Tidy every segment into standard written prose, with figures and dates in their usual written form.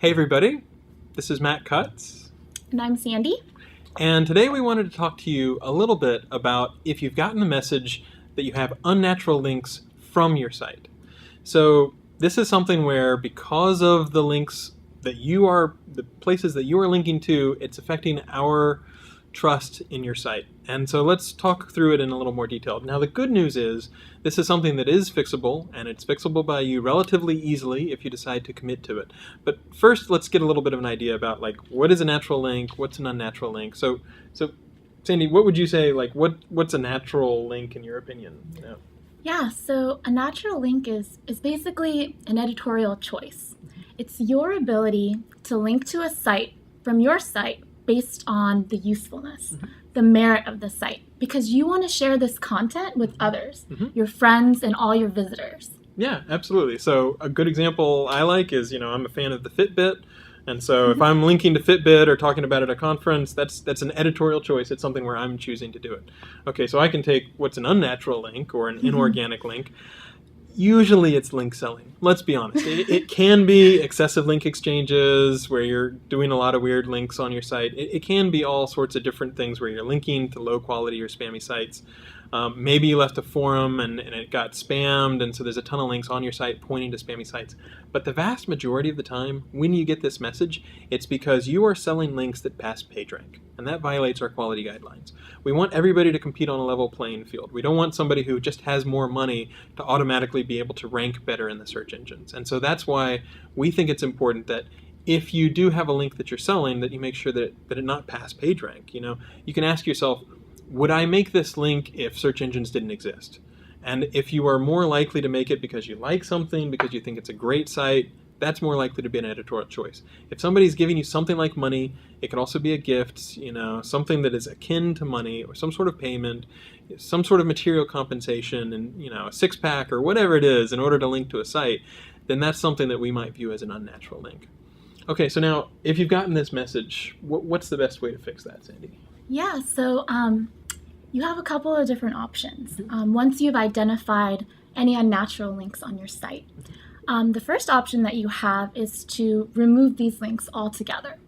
Hey everybody, this is Matt Cutts, And I'm Sandy. and today we wanted to talk to you a little bit about if you've gotten a message that you have unnatural links from your site. So this is something where because of the links the places that you are linking to, it's affecting our trust in your site. And so let's talk through it in a little more detail. Now the good news is this is something that is fixable, and it's fixable by you relatively easily if you decide to commit to it. But first, let's get a little bit of an idea about what is a natural link, what's an unnatural link. So Sandy, what would you say, what's a natural link in your opinion? Yeah, so a natural link is basically an editorial choice. It's your ability to link to a site from your site based on the usefulness, the merit of the site, because you want to share this content with others, your friends and all your visitors. Yeah, absolutely. So a good example I like is, I'm a fan of the Fitbit. And so if I'm linking to Fitbit or talking about it at a conference, that's an editorial choice. It's something where I'm choosing to do it. Okay, so I can take what's an unnatural link or an inorganic link. Usually it's link selling. Let's be honest. It can be excessive link exchanges where you're doing a lot of weird links on your site. It can be all sorts of different things where you're linking to low quality or spammy sites. Maybe you left a forum and it got spammed, and so there's a ton of links on your site pointing to spammy sites. But the vast majority of the time, when you get this message, it's because you are selling links that pass PageRank, and that violates our quality guidelines. We want everybody to compete on a level playing field. We don't want somebody who just has more money to automatically be able to rank better in the search engines. And so that's why we think it's important that if you do have a link that you're selling, that you make sure that it not pass PageRank. You can ask yourself, would I make this link if search engines didn't exist? And if you are more likely to make it because you like something, because you think it's a great site, that's more likely to be an editorial choice. If somebody's giving you something like money, it can also be a gift, something that is akin to money or some sort of payment, some sort of material compensation, and a six-pack or whatever it is in order to link to a site, then that's something that we might view as an unnatural link. Okay, so now if you've gotten this message, what's the best way to fix that, Sandy? Yeah, so you have a couple of different options. Once you've identified any unnatural links on your site, the first option that you have is to remove these links altogether.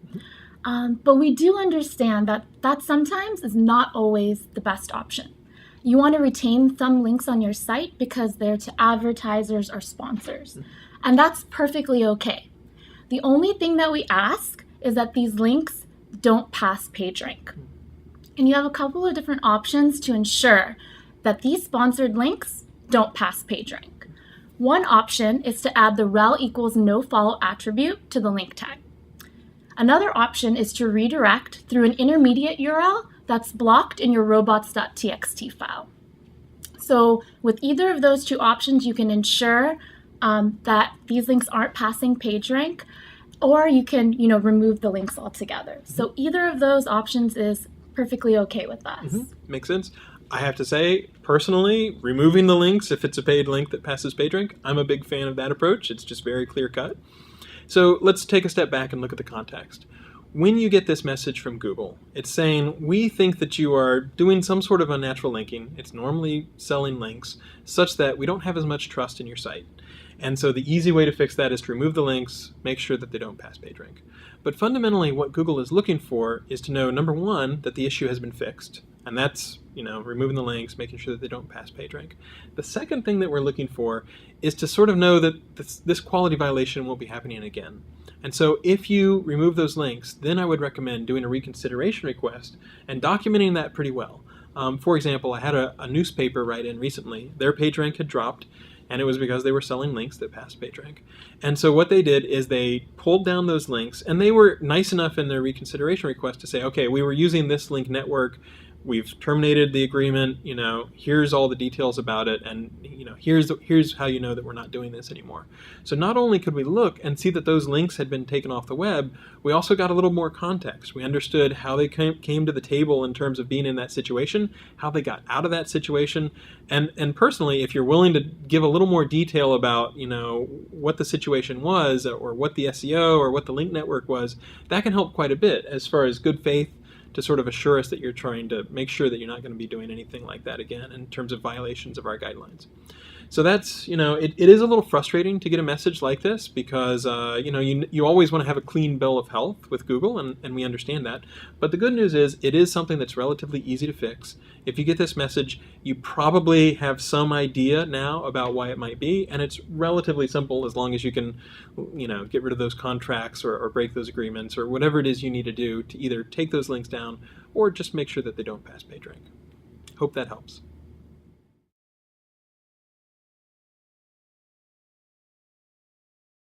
But we do understand that sometimes is not always the best option. You want to retain some links on your site because they're to advertisers or sponsors, and that's perfectly okay. The only thing that we ask is that these links don't pass PageRank. And you have a couple of different options to ensure that these sponsored links don't pass PageRank. One option is to add the rel equals nofollow attribute to the link tag. Another option is to redirect through an intermediate URL that's blocked in your robots.txt file. So with either of those two options, you can ensure that these links aren't passing PageRank, or you can remove the links altogether. So either of those options is perfectly okay with us. Makes sense. I have to say, personally, removing the links if it's a paid link that passes PageRank, I'm a big fan of that approach. It's just very clear cut. So let's take a step back and look at the context. When you get this message from Google, it's saying, we think that you are doing some sort of unnatural linking. It's normally selling links such that we don't have as much trust in your site. And so the easy way to fix that is to remove the links, make sure that they don't pass PageRank. But fundamentally, what Google is looking for is to know, number one, that the issue has been fixed. And that's, removing the links, making sure that they don't pass PageRank. The second thing that we're looking for is to sort of know that this quality violation won't be happening again. And so if you remove those links, then I would recommend doing a reconsideration request and documenting that pretty well. For example, I had a newspaper write in recently. Their PageRank had dropped, and it was because they were selling links that passed PageRank. And so what they did is they pulled down those links, and they were nice enough in their reconsideration request to say, okay, we were using this link network, we've terminated the agreement, here's all the details about it, and here's how you know that we're not doing this anymore. So not only could we look and see that those links had been taken off the web, we also got a little more context. We understood how they came to the table in terms of being in that situation, how they got out of that situation, and personally, if you're willing to give a little more detail about what the situation was, or what the SEO or what the link network was, that can help quite a bit as far as good faith to sort of assure us that you're trying to make sure that you're not going to be doing anything like that again in terms of violations of our guidelines. So that's, it is a little frustrating to get a message like this because, you always want to have a clean bill of health with Google, and we understand that. But the good news is it is something that's relatively easy to fix. If you get this message, you probably have some idea now about why it might be, and it's relatively simple as long as you can, get rid of those contracts or break those agreements or whatever it is you need to do to either take those links down or just make sure that they don't pass PageRank. Hope that helps.